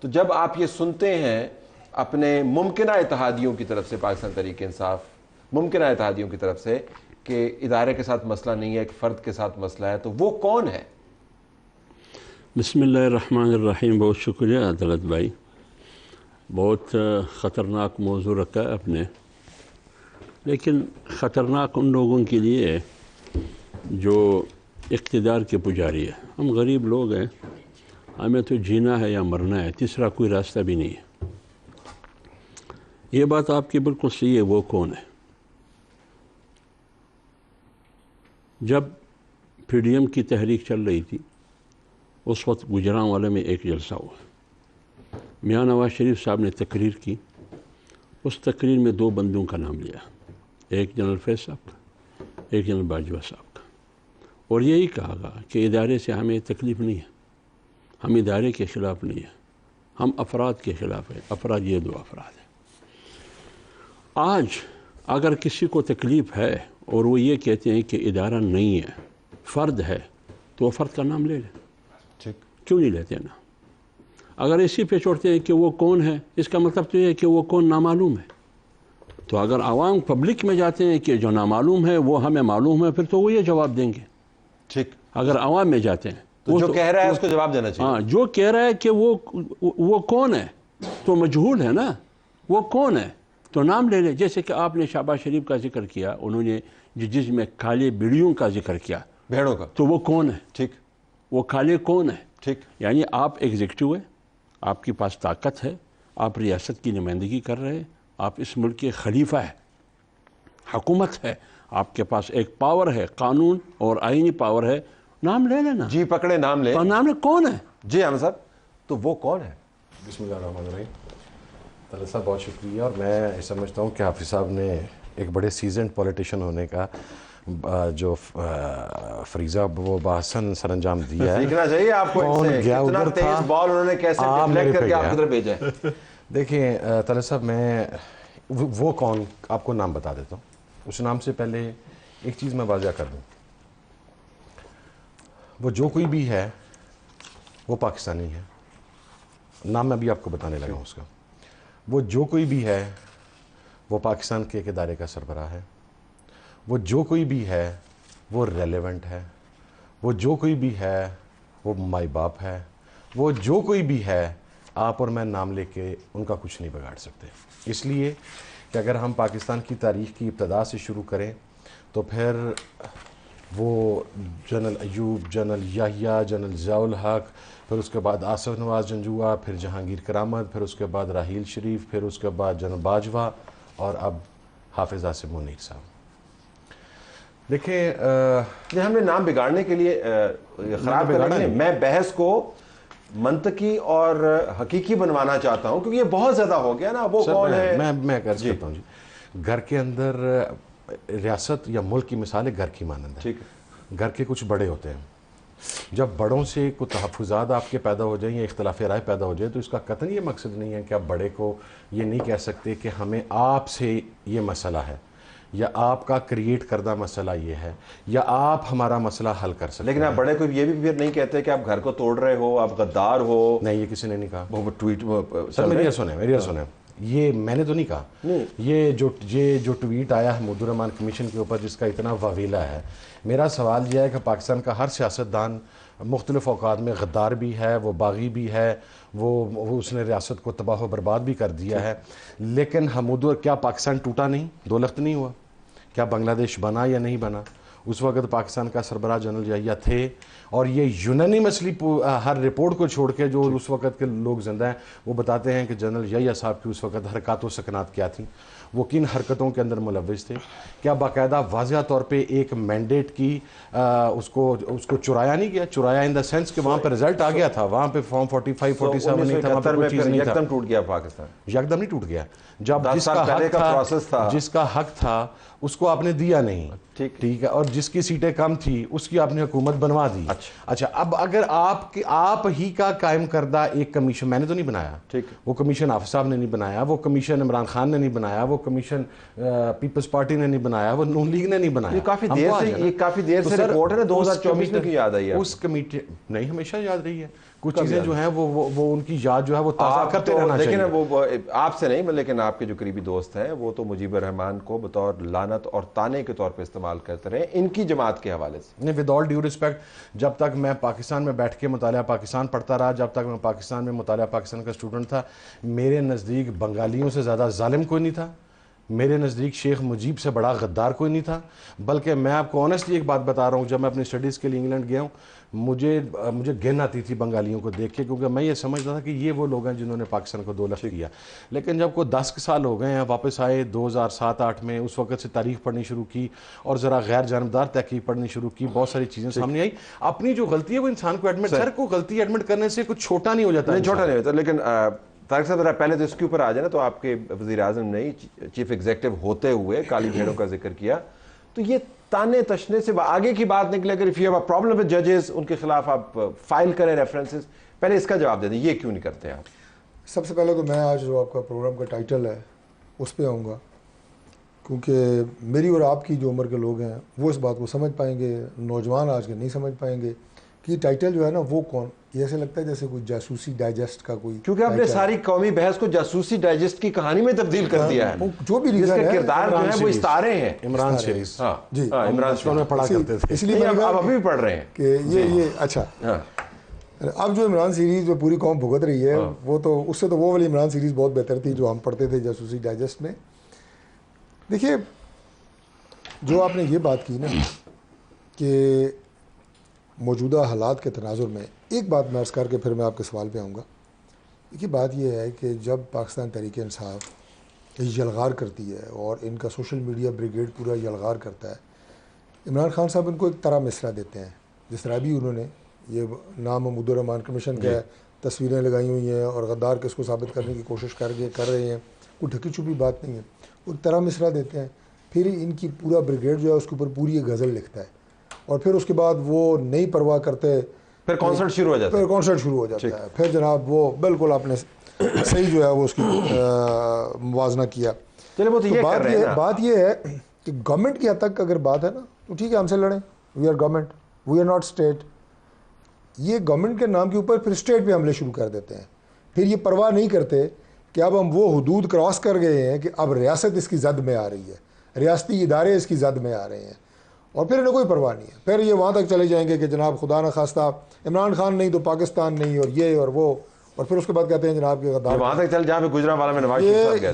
تو جب آپ یہ سنتے ہیں اپنے ممکنہ اتحادیوں کی طرف سے، پاکستان تحریک انصاف ممکنہ اتحادیوں کی طرف سے، کہ ادارے کے ساتھ مسئلہ نہیں ہے، ایک فرد کے ساتھ مسئلہ ہے، تو وہ کون ہے؟ بسم اللہ الرحمن الرحیم. بہت شکریہ عدالت بھائی، بہت خطرناک موضوع رکھا ہے آپ نے، لیکن خطرناک ان لوگوں کے لیے جو اقتدار کے پجاری ہے. ہم غریب لوگ ہیں، ہمیں تو جینا ہے یا مرنا ہے، تیسرا کوئی راستہ بھی نہیں ہے. یہ بات آپ کی بالکل صحیح ہے. وہ کون ہے؟ جب پی ڈی ایم کی تحریک چل رہی تھی اس وقت گجرانوالے میں ایک جلسہ ہوا. میاں نواز شریف صاحب نے تقریر کی. اس تقریر میں 2 بندوں کا نام لیا، ایک جنرل فیض صاحب کا، ایک جنرل باجوہ صاحب کا، اور یہی کہا گا کہ ادارے سے ہمیں تکلیف نہیں ہے، ہم ادارے کے خلاف نہیں ہیں، ہم افراد کے خلاف ہیں. افراد یہ 2 افراد ہیں. آج اگر کسی کو تکلیف ہے اور وہ یہ کہتے ہیں کہ ادارہ نہیں ہے، فرد ہے، تو وہ فرد کا نام لے لیں. کیوں نہیں لیتے نا؟ اگر اسی پہ چھوڑتے ہیں کہ وہ کون ہے، اس کا مطلب تو یہ ہے کہ وہ کون نامعلوم ہے. تو اگر عوام پبلک میں جاتے ہیں کہ جو نامعلوم ہے وہ ہمیں معلوم ہے، پھر تو وہ یہ جواب دیں گے. ٹھیک. اگر عوام میں جاتے ہیں تو جو کہہ رہا ہے اس کو جواب دینا چاہیے. ہاں، جو کہہ رہا ہے کہ وہ کون ہے تو مجہول ہے نا. وہ کون ہے تو نام لے لے. جیسے کہ آپ نے شہباز شریف کا ذکر کیا، انہوں نے جس میں کالے بیڑیوں کا ذکر کیا، بھیڑوں کا، تو وہ کون ہے؟ ٹھیک. وہ کالے کون ہے؟ ٹھیک. یعنی آپ ایگزیکٹو ہے، آپ کے پاس طاقت ہے، آپ ریاست کی نمائندگی کر رہے ہیں، آپ اس ملک کے خلیفہ ہے، حکومت ہے، آپ کے پاس ایک پاور ہے، قانون اور آئینی پاور ہے. نام لے لینا. جی پکڑے، نام لے. نام لے. کون ہے؟ جی احمد صاحب، تو وہ کون ہے؟ بسم اللہ الرحمن الرحیم. طلعت صاحب بہت شکریہ. اور میں سمجھتا ہوں کہ حافظ صاحب نے ایک بڑے سیزنڈ پولیٹیشن ہونے کا جو فریضہ وہ بحسن سر انجام دیا ہے. سیکھنا چاہیے آپ کو ان سے، اتنا تیز بال انہوں نے کیسے ڈیفلیکٹ کر کے آپ کی طرف بھیجا ہے. دیکھیں طلعت صاحب، میں وہ کون آپ کو نام بتا دیتا ہوں. اس نام سے پہلے ایک چیز میں واضح کر دوں، وہ جو کوئی بھی ہے وہ پاکستانی ہے. نام میں ابھی آپ کو بتانے لگا ہوں اس کا. وہ جو کوئی بھی ہے وہ پاکستان کے ایک ادارے کا سربراہ ہے. وہ جو کوئی بھی ہے وہ ریلیونٹ ہے. وہ جو کوئی بھی ہے وہ مائی باپ ہے. وہ جو کوئی بھی ہے آپ اور میں نام لے کے ان کا کچھ نہیں بگاڑ سکتے. اس لیے کہ اگر ہم پاکستان کی تاریخ کی ابتدا سے شروع کریں تو پھر وہ جنرل ایوب، جنرل یحییٰ، جنرل ضیاء الحق، پھر اس کے بعد آصف نواز جنجوعہ، پھر جہانگیر کرامت، پھر اس کے بعد راحیل شریف، پھر اس کے بعد جنرل باجوہ، اور اب حافظ آصف منیر صاحب. دیکھیں ہم نے نام بگاڑنے کے لیے خراب کرنا نہیں، میں بحث کو منطقی اور حقیقی بنوانا چاہتا ہوں، کیونکہ یہ بہت زیادہ ہو گیا نا. وہ کون ہے؟ میں عرض کرتا ہوں. جی، گھر کے اندر ریاست یا ملک کی مثال ہے گھر کی مانند ہے. ٹھیک ہے. گھر کے کچھ بڑے ہوتے ہیں. جب بڑوں سے کوئی تحفظات آپ کے پیدا ہو جائیں یا اختلاف رائے پیدا ہو جائے تو اس کا قطعاً یہ مقصد نہیں ہے کہ آپ بڑے کو یہ نہیں کہہ سکتے کہ ہمیں آپ سے یہ مسئلہ ہے، یا آپ کا کریٹ کردہ مسئلہ یہ ہے، یا آپ ہمارا مسئلہ حل کر سکتے ہیں. لیکن آپ بڑے کو یہ بھی پھر نہیں کہتے کہ آپ گھر کو توڑ رہے ہو، آپ غدار ہو. نہیں، یہ کسی نے نہیں کہا. وہ ٹویٹ سر میری سنیں، یہ میں نے تو نہیں کہا. یہ جو ٹویٹ آیا ہے حمود الرحمان کمیشن کے اوپر جس کا اتنا واویلا ہے، میرا سوال یہ ہے کہ پاکستان کا ہر سیاستدان مختلف اوقات میں غدار بھی ہے، وہ باغی بھی ہے، وہ اس نے ریاست کو تباہ و برباد بھی کر دیا ہے. لیکن کیا پاکستان ٹوٹا نہیں؟ 2 لخت نہیں ہوا؟ کیا بنگلہ دیش بنا یا نہیں بنا؟ اس وقت پاکستان کا سربراہ جنرل یحییٰ تھے، اور یہ یونانی مسئلے ہر رپورٹ کو چھوڑ کے جو اس وقت کے لوگ زندہ ہیں وہ بتاتے ہیں کہ جنرل یحییٰ صاحب کی اس وقت حرکات و سکنات کیا تھیں، وہ کن حرکتوں کے اندر ملوث تھے. کیا باقاعدہ واضح طور پہ ایک مینڈیٹ کی اس کو چرایا نہیں گیا؟ چرایا ان دا سینس کہ وہاں پہ رزلٹ آ گیا تھا، وہاں پہ فارم 45 47 نہیں تھا، وہاں پہ کوئی چیز نہیں تھا. یکدم ٹوٹ گیا پاکستان. یکدم نہیں ٹوٹ گیا. جب جس کا حق تھا اس کو آپ نے دیا نہیں. ٹھیک ہے. اور جس کی سیٹیں کم تھی اس کی آپ نے حکومت بنوا دی. اچھا، اب اگر آپ ہی کا قائم کردہ ایک کمیشن، میں نے تو نہیں بنایا، وہ کمیشن حافظ صاحب نے نہیں بنایا، وہ کمیشن عمران خان نے نہیں بنایا، وہ کمیشن پیپلز پارٹی نے نہیں بنایا، وہ نون لیگ نے نہیں بنایا. کافی دیر سے رپورٹ ہے نا، 2024 میں کی یاد آئی ہے؟ اس کمیٹی نہیں، ہمیشہ یاد رہی ہے. کچھ چیزیں جو ہیں وہ ان کی یاد جو ہے وہ تازہ کرتے رہنا چاہیے. دیکھیں نا وہ آپ سے نہیں لیکن آپ کے جو قریبی دوست ہیں وہ تو مجیب الرحمان کو بطور لعنت اور تانے کے طور پہ استعمال کرتے رہے ان کی جماعت کے حوالے سے. نہیں, ود آل ڈیو رسپیکٹ, جب تک میں پاکستان میں بیٹھ کے مطالعہ پاکستان پڑھتا رہا, جب تک میں پاکستان میں مطالعہ پاکستان کا اسٹوڈنٹ تھا, میرے نزدیک بنگالیوں سے زیادہ ظالم کوئی نہیں تھا, میرے نزدیک شیخ مجیب سے بڑا غدار کوئی نہیں تھا. بلکہ میں آپ کو آنیسٹلی ایک بات بتا رہا ہوں, جب میں اپنی اسٹڈیز کے لیے انگلینڈ گیا ہوں مجھے گھن آتی تھی بنگالیوں کو دیکھ کے, کیونکہ میں یہ سمجھتا تھا کہ یہ وہ لوگ ہیں جنہوں نے پاکستان کو دولت کیا. لیکن جب کوئی 10 سال ہو گئے ہیں, واپس آئے 2007-8 میں, اس وقت سے تاریخ پڑھنی شروع کی اور ذرا غیر جانبدار تحقیق پڑھنی شروع کی, بہت ساری چیزیں سامنے آئی. اپنی جو غلطی ہے وہ انسان کو ایڈمٹ, سر کو غلطی ایڈمٹ کرنے سے کچھ چھوٹا نہیں ہو جاتا. نہیں چھوٹا نہیں ہوتا, لیکن طارق صاحب ذرا پہلے تو اس کے اوپر آ جائے نا, تو آپ کے وزیر اعظم نے چیف ایگزیکٹو ہوتے ہوئے کالی بھیڑوں کا ذکر کیا, تو یہ تانے تشنے سے آگے کی بات نکلے, اگر if you have a problem with judges ان کے خلاف آپ فائل کریں ریفرنسز, پہلے اس کا جواب دے دیں یہ کیوں نہیں کرتے آپ. سب سے پہلے تو میں آج جو آپ کا پروگرام کا ٹائٹل ہے اس پہ آؤں گا, کیونکہ میری اور آپ کی جو عمر کے لوگ ہیں وہ اس بات کو سمجھ پائیں گے, نوجوان آج کے نہیں سمجھ پائیں گے کہ ٹائٹل جو ہے نا وہ کون, یہ ایسے لگتا ہے جیسے کوئی جاسوسی ڈائجسٹ کا کوئی, کیونکہ آپ نے ساری قومی بحث کو جاسوسی ڈائجسٹ کی کہانی میں تبدیل کر دیا ہے. جو بھی ریزن ہے کردار جو ہے وہ استارے ہیں. عمران شریف, جی عمران شریف میں پڑھا کرتے تھے, اس لیے آپ ابھی بھی پڑھ رہے ہیں کہ یہ اچھا. اب جو عمران سیریز جو پوری قوم بھگت رہی ہے وہ تو اس سے تو وہ والی عمران سیریز بہت بہتر تھی جو ہم پڑھتے تھے جاسوسی ڈائجسٹ میں. دیکھیے جو آپ نے یہ بات کی نا کہ موجودہ حالات کے تناظر میں, ایک بات میں عرض کر کے پھر میں آپ کے سوال پہ آؤں گا. دیکھیے بات یہ ہے کہ جب پاکستان تحریک انصاف یلغار کرتی ہے اور ان کا سوشل میڈیا بریگیڈ پورا یلغار کرتا ہے, عمران خان صاحب ان کو ایک طرح مصرع دیتے ہیں, جس طرح بھی انہوں نے یہ نام محمود الرحمان کمیشن کا تصویریں لگائی ہوئی ہیں اور غدار کے اس کو ثابت کرنے کی کوشش کر رہے ہیں, کوئی ڈھکی چھپی بات نہیں ہے, وہ ایک طرح مصرع دیتے ہیں. پھر ان کی پورا بریگیڈ جو ہے اس کے اوپر پوری ایک غزل لکھتا ہے, اور پھر اس کے بعد وہ نہیں پرواہ کرتے, پھر کانسرٹ شروع ہو جاتا ہے. پھر جناب وہ بالکل آپ نے صحیح جو ہے وہ اس کی موازنہ کیا. بات یہ ہے کہ گورنمنٹ کی حد تک اگر بات ہے نا تو ٹھیک ہے, ہم سے لڑیں, we are government, we are not state. یہ گورنمنٹ کے نام کے اوپر پھر اسٹیٹ پہ حملے شروع کر دیتے ہیں. پھر یہ پرواہ نہیں کرتے کہ اب ہم وہ حدود کراس کر گئے ہیں کہ اب ریاست اس کی زد میں آ رہی ہے, ریاستی ادارے اس کی زد میں آ رہے ہیں, اور پھر انہیں کوئی پرواہ نہیں ہے. پھر یہ وہاں تک چلے جائیں گے کہ جناب خدا نخواستہ عمران خان نہیں تو پاکستان نہیں, اور یہ اور وہ, اور پھر اس کے بعد کہتے ہیں جناب کے غدار. وہاں تک چل جہاں پہ گجرانوالہ میں نواز شریف صاحب گئے,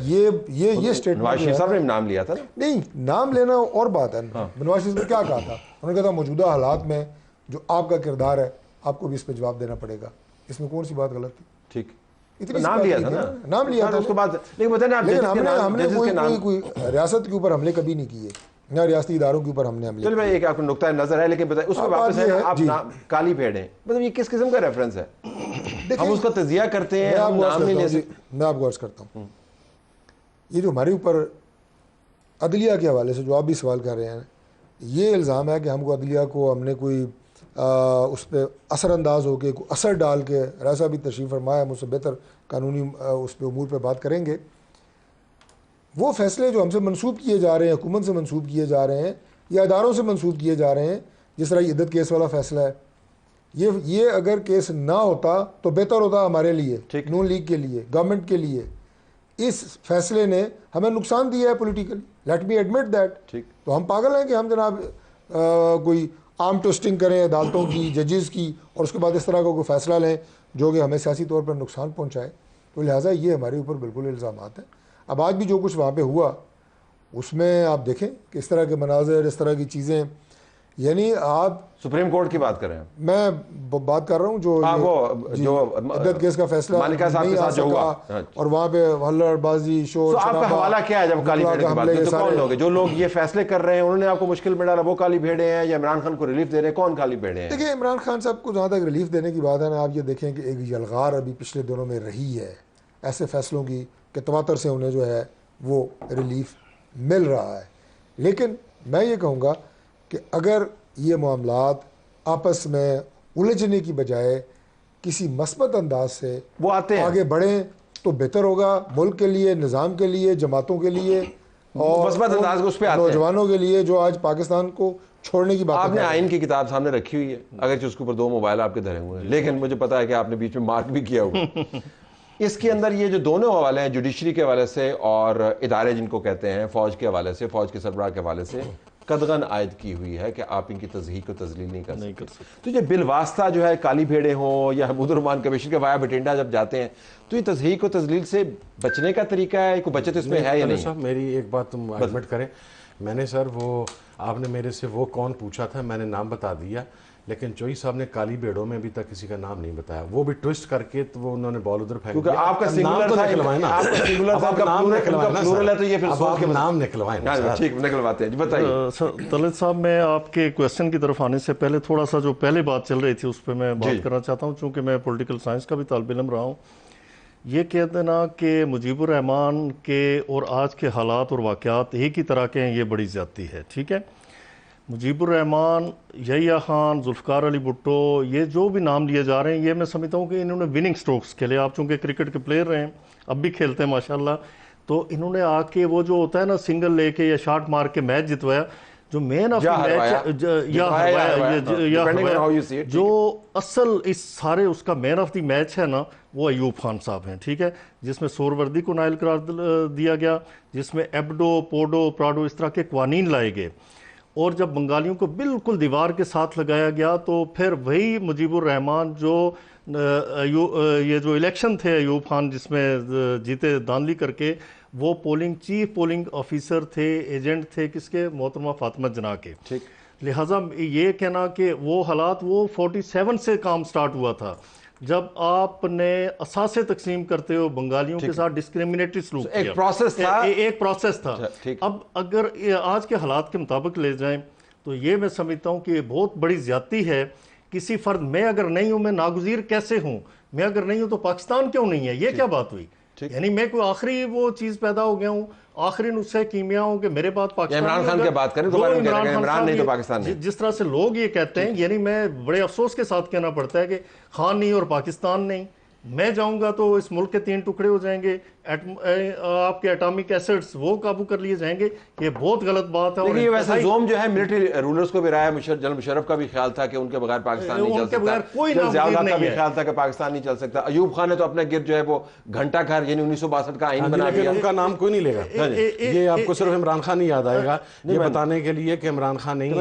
یہ اسٹیٹمنٹ نواز شریف صاحب نے نام لیا تھا نا. نہیں, نام لینا اور بات ہے. نواز شریف نے کیا کہا تھا, انہوں نے کہا تھا موجودہ حالات میں جو آپ کا کردار ہے آپ کو بھی اس پہ جواب دینا پڑے گا. اس میں کون سی بات غلط تھی؟ ٹھیک, نام لیا تھا نا, نام لیا تھا. اس کے بعد لیکن ہم نے کوئی ریاست کے اوپر حملے کبھی نہیں کیے, نہ ریاستی اداروں کے اوپر ہم نے حملے. چلو بھائی ایک آپ کو نقطہ نظر ہے, لیکن اس کو واپس ہے آپ کالی بھیڑ ہیں, مطلب یہ کس قسم کا ریفرنس ہے؟ ہم اس کا تجزیہ کرتے ہیں, ہم نام نہیں لے سکتے. میں آپ کو عرض کرتا ہوں, یہ جو ہمارے اوپر عدلیہ کے حوالے سے جو آپ بھی سوال کر رہے ہیں, یہ الزام ہے کہ ہم کو عدلیہ کو ہم نے کوئی اس پہ اثر انداز ہو کے کوئی اثر ڈال کے, ایسا بھی تشریف فرمایا, مجھ سے بہتر قانونی اس پہ امور پہ بات کریں گے. وہ فیصلے جو ہم سے منسوب کیے جا رہے ہیں, حکومت سے منسوب کیے جا رہے ہیں یا اداروں سے منسوب کیے جا رہے ہیں, جس طرح یہ عدت کیس والا فیصلہ ہے, یہ اگر کیس نہ ہوتا تو بہتر ہوتا ہمارے لیے, نون لیگ کے لیے, گورنمنٹ کے لیے. اس فیصلے نے ہمیں نقصان دیا ہے politically, let me admit that. تو ہم پاگل ہیں کہ ہم جناب کوئی آرم ٹوسٹنگ کریں عدالتوں کی, ججز کی, اور اس کے بعد اس طرح کا کوئی فیصلہ لیں جو کہ ہمیں سیاسی طور پر نقصان پہنچائے. تو لہٰذا یہ ہمارے اوپر بالکل الزامات ہیں. اب آج بھی جو کچھ وہاں پہ ہوا اس میں آپ دیکھیں کہ اس طرح کے مناظر, اس طرح کی چیزیں, یعنی آپ سپریم کورٹ کی بات کر رہے ہیں, میں بات کر رہا ہوں جو عدت کیس کا فیصلہ نہیں آ سکا, اور وہاں پہ ہلڑ بازی شور. آپ کا حوالہ کیا ہے جب کالی بھیڑ کی بات کرتے ہیں؟ کون لوگ ہیں جو لوگ یہ فیصلے کر رہے ہیں, انہوں نے آپ کو مشکل میں ڈالا, وہ کالی بھیڑے ہیں یا عمران خان کو ریلیف دے رہے ہیں؟ کون کالی بھیڑے ہیں؟ دیکھیں عمران خان صاحب کو جہاں تک ریلیف دینے کی بات ہے نا, آپ یہ دیکھیں کہ ایک یلغار ابھی پچھلے دنوں میں رہی ہے ایسے فیصلوں کی کہ تواتر سے انہیں جو ہے وہ ریلیف مل رہا ہے. لیکن میں یہ کہوں گا کہ اگر یہ معاملات آپس میں الجھنے کی بجائے کسی مثبت انداز سے وہ آگے بڑھیں تو بہتر ہوگا ملک کے لیے, نظام کے لیے, جماعتوں کے لیے. اور مثبت انداز کو اس پہ آتے ہیں. نوجوانوں کے لیے جو آج پاکستان کو چھوڑنے کی بات آپ نے آئین کی کتاب سامنے رکھی ہوئی ہے, اگرچہ اس کے اوپر 2 موبائل آپ کے دھرے ہوئے ہیں, لیکن مجھے پتا ہے کہ آپ نے بیچ میں مارک بھی کیا ہوا. اس کے اندر یہ جو دونوں حوالے ہیں, جوڈیشری کے حوالے سے اور ادارے جن کو کہتے ہیں فوج کے حوالے سے, فوج کے سربراہ کے حوالے سے قدغن عائد کی ہوئی ہے کہ آپ ان کی تصحیح کو تذلیل نہیں کر سکتے. تو یہ بالواسطہ جو ہے کالی بھیڑے ہوں یا حمود الرحمان کمیشن کے وایا بٹینڈا جب جاتے ہیں تو یہ تصحیح کو تذلیل سے بچنے کا طریقہ ہے, کوئی بچت اس میں ہے یا نہیں؟ صاحب میری ایک بات تم ایڈمٹ کریں, میں نے سر وہ آپ نے میرے سے وہ کون پوچھا تھا, میں نے نام بتا دیا, لیکن چوئی صاحب نے کالی بیڑوں میں ابھی تک کسی کا نام نہیں بتایا, وہ بھی ٹوسٹ کر کے تو وہ انہوں نے بال ادھر پھینک دیا. کیونکہ آپ کا سنگولر تھا, آپ کا سنگولر تھا, نام پلورل ہے تو یہ پھر سوچ کے نام نکلوائیں. ٹھیک نکلواتے ہیں. بتائیے طلعت صاحب, میں آپ کے کویسچن کی طرف آنے سے پہلے تھوڑا سا جو پہلے بات چل رہی تھی اس پہ میں بات کرنا چاہتا ہوں, چونکہ میں پولیٹیکل سائنس کا بھی طالب علم رہا ہوں. یہ کہہ دینا کہ مجیب الرحمان کے اور آج کے حالات اور واقعات ایک ہی طرح کے ہیں, یہ بڑی زیادتی ہے. ٹھیک ہے, مجیب الرحمان, یحییٰ خان, ذوالفقار علی بھٹو, یہ جو بھی نام لیے جا رہے ہیں, یہ میں سمجھتا ہوں کہ انہوں نے وننگ سٹروکس کھیلے. آپ چونکہ کرکٹ کے پلیئر رہے ہیں, اب بھی کھیلتے ہیں ماشاءاللہ, تو انہوں نے آ کے وہ جو ہوتا ہے نا سنگل لے کے یا شاٹ مار کے میچ جتوایا. جو مین آف دی میچ, جو اصل اس سارے اس کا مین آف دی میچ ہے نا, وہ ایوب خان صاحب ہیں. ٹھیک ہے, جس میں سہروردی کو نائل قرار دیا گیا, جس میں ایبڈو, پوڈو, پراڈو اس طرح کے قوانین لائے گئے, اور جب بنگالیوں کو بالکل دیوار کے ساتھ لگایا گیا تو پھر وہی مجیب الرحمان جو یہ جو الیکشن تھے ایوب خان جس میں جیتے دانلی کر کے, وہ چیف پولنگ آفیسر تھے, ایجنٹ تھے کس کے, محترمہ فاطمہ جناح کے. لہٰذا یہ کہنا کہ وہ حالات وہ 47 سے کام سٹارٹ ہوا تھا, جب آپ نے اثاثے تقسیم کرتے ہو بنگالیوں کے ساتھ ڈسکریمنیٹری سلوک کیا, ایک پروسیس تھا. اب اگر آج کے حالات کے مطابق لے جائیں تو یہ میں سمجھتا ہوں کہ یہ بہت بڑی زیادتی ہے. کسی فرد, میں اگر نہیں ہوں میں ناگزیر کیسے ہوں, میں اگر نہیں ہوں تو پاکستان کیوں نہیں ہے, یہ کیا بات ہوئی؟ یعنی میں کوئی آخری وہ چیز پیدا ہو گیا ہوں, آخری نسخہ کیمیا ہوں کہ میرے بعد پاکستان. عمران خان کی بات کریں تو عمران نہیں تو پاکستان نہیں. جس طرح سے لوگ یہ کہتے ہیں, یعنی میں بڑے افسوس کے ساتھ کہنا پڑتا ہے کہ خان نہیں اور پاکستان نہیں. میں جاؤں گا تو اس ملک کے 3 ٹکڑے ہو جائیں گے, آپ کے اٹامک ایسڈز وہ قابو کر لیے جائیں گے. یہ بہت غلط بات ہے. لیکن یہ ویسے زوم جو ہے ملٹری رولرز کو بھی رہا ہے, جنرل مشرف کا بھی خیال تھا کہ ان کے بغیر پاکستان نہیں چل سکتا, ضیاء الحق کا بھی خیال تھا کہ پاکستان نہیں چل سکتا. ایوب خان نے تو اپنے گرد جو ہے وہ گھنٹہ گھر یعنی 1962 کا آئین بنا دیا. ان کا نام کوئی نہیں لے گا, یہ آپ کو صرف عمران خان نہیں یاد آئے گا یہ بتانے کے لیے کہ عمران خان نہیں ہے.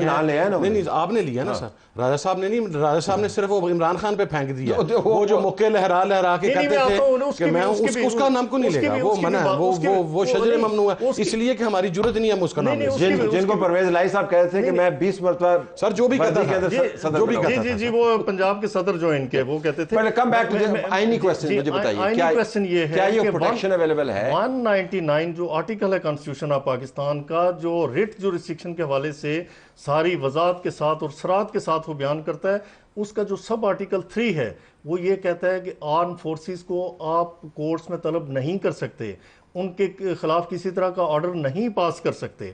نہیں, آپ نے لیا نا سر, راجہ صاحب نے نہیں, راجہ صاحب نے صرف وہ عمران خان پہ پھینک دیا. وہ جو موقع لہرا کے کہتے تھے کہ میں اس کا نام کو نہیں لے گا, وہ منع ہے, وہ شجر ممنوع ہے, اس لیے کہ ہماری جرت نہیں ہے اس کا نام. جن کو پرویز الہی صاحب کہتے تھے کہ میں 20 مرتبہ سر جو بھی کہتا تھا, جو بھی کہتا تھا, جی وہ پنجاب کے صدر جو ان کے وہ کہتے تھے. کم بیک ٹو آئینی کوسچن, مجھے بتائیے کیا یہ پروٹیکشن اویلیبل ہے؟ 199 جو آرٹیکل ہے کانسٹیٹیوشن آف پاکستان کا, جو ریٹ جورسڈکشن کے حوالے سے ساری وضاحت کے ساتھ اور سرات کے ساتھ وہ بیان کرتا ہے, اس کا جو سب آرٹیکل 3 ہے وہ یہ کہتا ہے کہ آرم فورسز کو آپ کورٹس میں طلب نہیں کر سکتے, ان کے خلاف کسی طرح کا آرڈر نہیں پاس کر سکتے.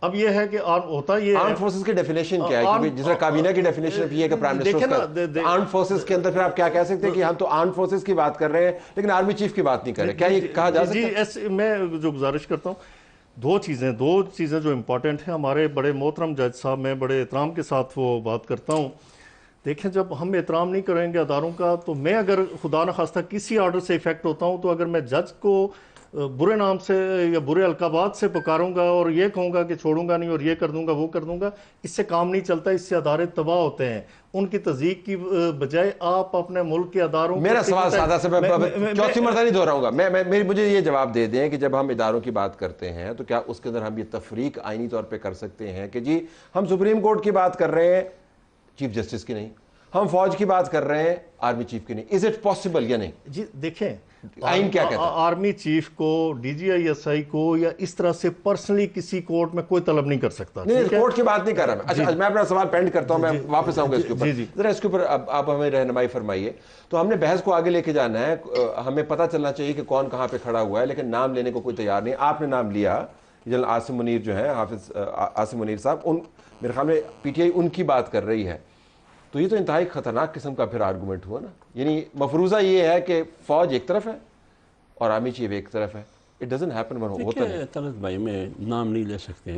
اب یہ ہے کہ ہوتا یہ آرم فورسز کی ڈیفینیشن کیا ہے, کیونکہ جس طرح کابینہ کی ڈیفینیشن بھی ہے کہ پرائم منسٹر کا آرم فورسز کے اندر, پھر آپ کیا کہہ سکتے ہیں کہ ہم تو آرم فورسز کی بات کر رہے ہیں لیکن آرمی چیف کی بات نہیں کر رہے, کیا یہ کہا جا سکتا ہے؟ میں جو گزارش کرتا ہوں, دو چیزیں جو امپورٹنٹ ہیں. ہمارے بڑے محترم جج صاحب, میں بڑے احترام کے ساتھ وہ بات کرتا ہوں, دیکھیں جب ہم احترام نہیں کریں گے اداروں کا, تو میں اگر خدا نخواستہ کسی آرڈر سے افیکٹ ہوتا ہوں, تو اگر میں جج کو برے نام سے یا برے القابات سے پکاروں گا اور یہ کہوں گا کہ چھوڑوں گا نہیں اور یہ کر دوں گا وہ کر دوں گا, اس سے کام نہیں چلتا, اس سے ادارے تباہ ہوتے ہیں. ان کی تصدیق کی بجائے آپ اپنے ملک کے اداروں, میرا سوال سادہ سے, میں چوتھی مرتبہ نہیں دہراؤں گا, مجھے یہ جواب دے دیں کہ جب ہم اداروں کی بات کرتے ہیں تو کیا اس کے اندر ہم یہ تفریق آئینی طور پہ کر سکتے ہیں کہ جی ہم سپریم کورٹ کی بات کر رہے ہیں, چیف جسٹس کی نہیں, ہم فوج کی بات کر رہے ہیں, آرمی چیف کی نہیں. از اٹ پاسبل یا نہیں؟ جی دیکھیں, آئین کیا کہتا ہے؟ آرمی چیف کو, D G I S I کو یا اس طرح سے پرسنلی کسی کورٹ میں کوئی طلب نہیں کر سکتا. نہیں, کورٹ کی بات نہیں کر رہا میں. اچھا, میں اپنا سوال پینڈ کرتا ہوں, میں واپس آؤں گا اس کے اوپر. ذرا اس کے اوپر آپ ہمیں رہنمائی فرمائیے. تو ہم نے بحث کو آگے لے کے جانا ہے, ہمیں پتہ چلنا چاہیے کہ کون کہاں پہ کھڑا ہوا ہے, لیکن نام لینے کو کوئی تیار نہیں. آپ نے نام لیا, جنرل عاصم منیر جو ہیں, حافظ عاصم منیر صاحب, میرے خیال میں پی ٹی آئی ان کی بات کر رہی ہے. تو یہ تو انتہائی خطرناک قسم کا پھر آرگومنٹ ہوا نا. یعنی مفروضہ یہ ہے کہ فوج ایک طرف ہے اور آرمی چیف ایک طرف ہے. It doesn't happen when ہوتا نہیں. دیکھیے طلعت بھائی میں نام نہیں لے سکتے.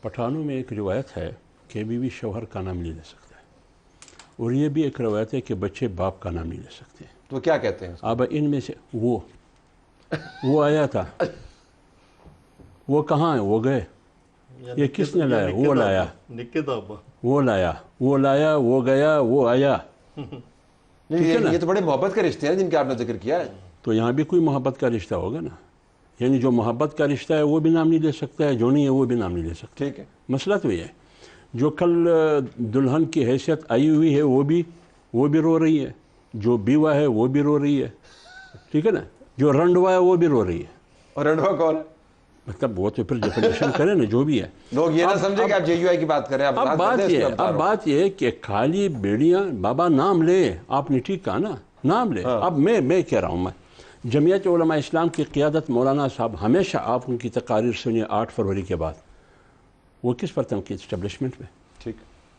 پٹھانوں میں ایک روایت ہے کہ بیوی شوہر کا نام نہیں لے سکتا ہے، اور یہ بھی ایک روایت ہے کہ بچے باپ کا نام نہیں لے سکتے. تو کیا کہتے ہیں؟ اب ان میں سے وہ آیا تھا، وہ کہاں ہے، وہ گئے، یہ کس نے لایا؟ وہ لایا، وہ لایا، وہ لایا، وہ گیا، وہ آیا. یہ تو بڑے محبت کا رشتے ہیں جن کا آپ نے ذکر کیا ہے. تو یہاں بھی کوئی محبت کا رشتہ ہوگا نا، یعنی جو محبت کا رشتہ ہے وہ بھی نام نہیں لے سکتا ہے، جو نہیں ہے وہ بھی نام نہیں لے سکتا. ٹھیک ہے. مسئلہ تو یہ ہے جو کل دلہن کی حیثیت آئی ہوئی ہے وہ بھی رو رہی ہے، جو بیوہ ہے وہ بھی رو رہی ہے، ٹھیک ہے نا، جو رنڈوا ہے وہ بھی رو رہی ہے. اور رنڈوا کون ہے؟ مطلب وہ تو پھر ڈیفینیشن کرے نا جو بھی ہے. لوگ یہ نہ سمجھے کہ آپ JUI کی بات کریں. اب بات یہ ہے کہ خالی بیڑیاں بابا نام لے، آپ نے ٹھیک کہا نا، نام لے. اب میں کہہ رہا ہوں، میں جمعیت علماء اسلام کی قیادت مولانا صاحب ہمیشہ آپ ان کی تقاریر سنیے 8 فروری کے بعد، وہ کس پر تنقید؟ اسٹیبلشمنٹ میں.